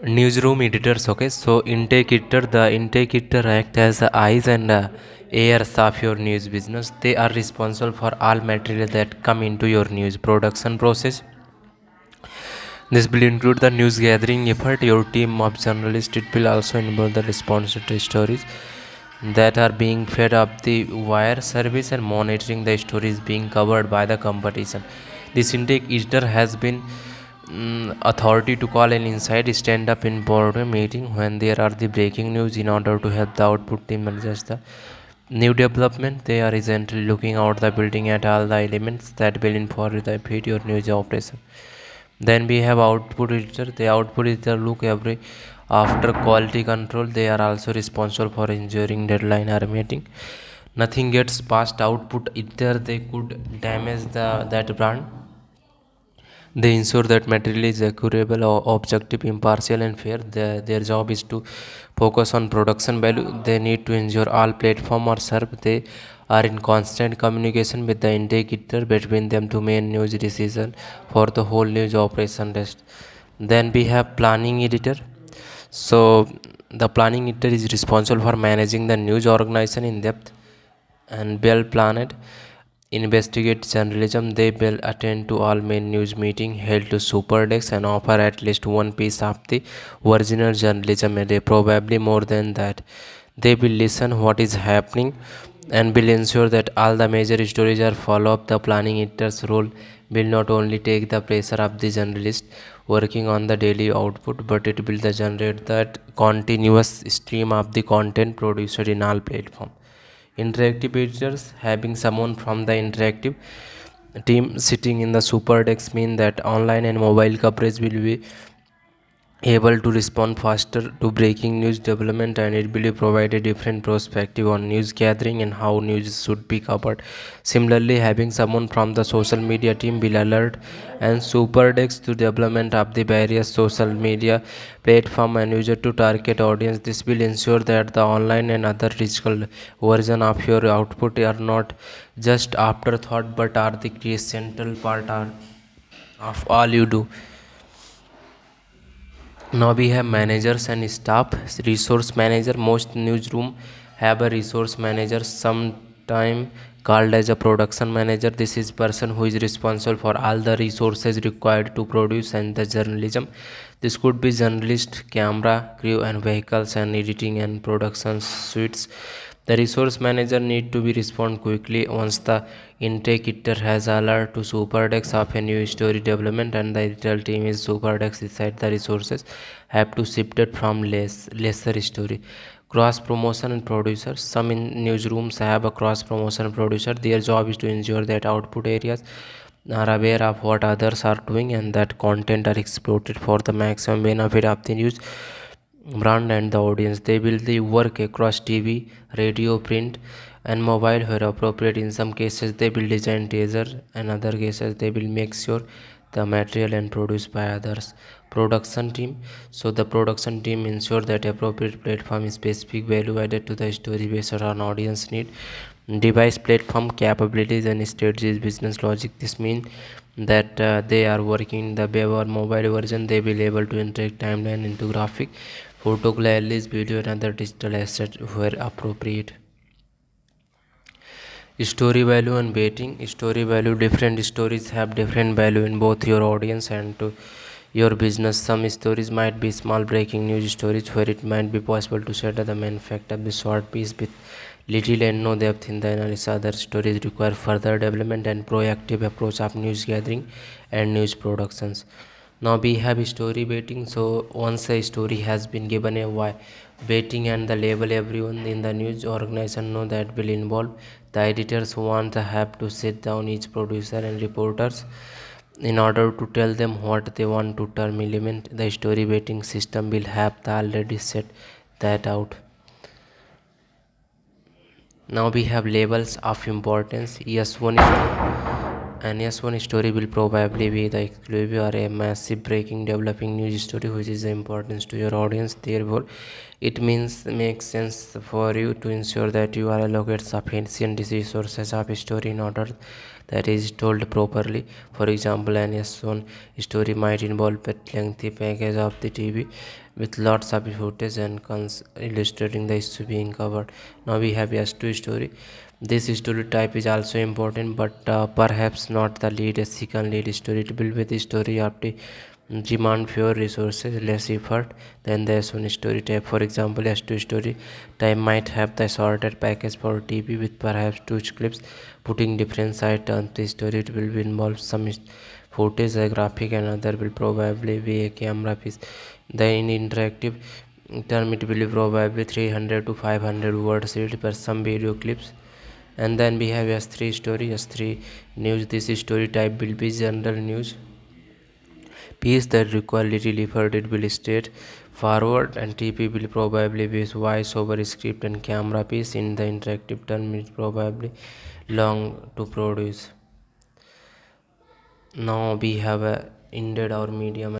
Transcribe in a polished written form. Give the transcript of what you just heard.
Newsroom editors. Okay, so intake editor, the intake editor act as the eyes and ears of your news business. They are responsible for all material that come into your news production process. This will include the news gathering effort, your team of journalists. It will also involve the response to stories that are being fed up the wire service and monitoring the stories being covered by the competition. This intake editor has been authority to call an inside stand up in board meeting when there are the breaking news in order to help the output team adjust the new development. They are recently looking out the building at all the elements that will inform the feed your news operation. Then we have output editor. The output editor look every after quality control. They are also responsible for ensuring deadline are meeting. Nothing gets past output editor. They could damage that brand. They ensure that material is accurate, objective, impartial, and fair. Their job is to focus on production value. They need to ensure all platform are served. They are in constant communication with the intake editor between them to make news decision for the whole news operation rest. Then we have planning editor. So the planning editor is responsible for managing the news organization in depth and well planned investigate journalism. They will attend to all main news meeting held to Superdex and offer at least one piece of the original journalism a day, probably more than that. They will listen what is happening and will ensure that all the major stories are follow up. The planning editor's role will not only take the pressure of the journalist working on the daily output, but it will generate that continuous stream of the content produced in all platforms. Interactive editors, having someone from the interactive team sitting in the Superdex mean that online and mobile coverage will be able to respond faster to breaking news development, and it will provide a different perspective on news gathering and how news should be covered. Similarly, having someone from the social media team will alert and superdex to development of the various social media platform and user to target audience. This will ensure that the online and other digital version of your output are not just afterthought but are the central part of all you do. Now we have managers and staff. Resource manager, most newsroom have a resource manager, sometime called as a production manager. This is person who is responsible for all the resources required to produce and the journalism. This could be journalist, camera crew and vehicles and editing and production suites. The resource manager need to be respond quickly once the intake editor has alert to Superdex of a new story development, and the editorial team is Superdex decide the resources have to shift it from lesser story. Cross promotion and producers. Some in newsrooms have a cross promotion producer. Their job is to ensure that output areas are aware of what others are doing and that content are exploited for the maximum benefit of the news brand and the audience. They will the work across TV, radio, print, and mobile where appropriate. In some cases, they will design teaser, and other cases they will make sure the material and produced by others. Production team. So the production team ensure that appropriate platform specific value added to the story based on audience need. Device platform capabilities and strategies business logic. This means that they are working the web or mobile version. They will able to integrate timeline into graphic, photo, playlist, video and other digital assets where appropriate. Story value and baiting. Story value, different stories have different value in both your audience and to your business. Some stories might be small breaking news stories where it might be possible to set the main fact of the short piece with little and no depth in the analysis. Other stories require further development and proactive approach of news gathering and news productions. Now we have story baiting. So once a story has been given a why baiting and the label, everyone in the news organization know that will involve. The editors want to have to sit down each producer and reporters in order to tell them what they want to term element. The story baiting system will have the already set that out. Now we have levels of importance. Yes, one story will probably be the exclusive or a massive breaking developing news story which is importance to your audience. Therefore it makes sense for you to ensure that you are allocate sufficient resources of story in order that is told properly. For example, an S1 story might involve a lengthy package of the TV with lots of footage and illustrating the issue being covered. Now we have S2 story. This story type is also important, but perhaps not the lead. A second lead story to build with the story of the demand fewer resources, less effort than the S1 story type. For example, S2 story type might have the sorted package for TV with perhaps two clips, putting different side on the story. It will involve some footage, a graphic, and other will probably be a camera piece. In interactive term, it will be probably 300 to 500 words read per some video clips. And then we have S3 story, S3 news. This story type will be general news piece that require little effort. It will straight forward, and TP will probably be voice over script and camera piece. In the interactive term, is probably long to produce. Now we have a ended our medium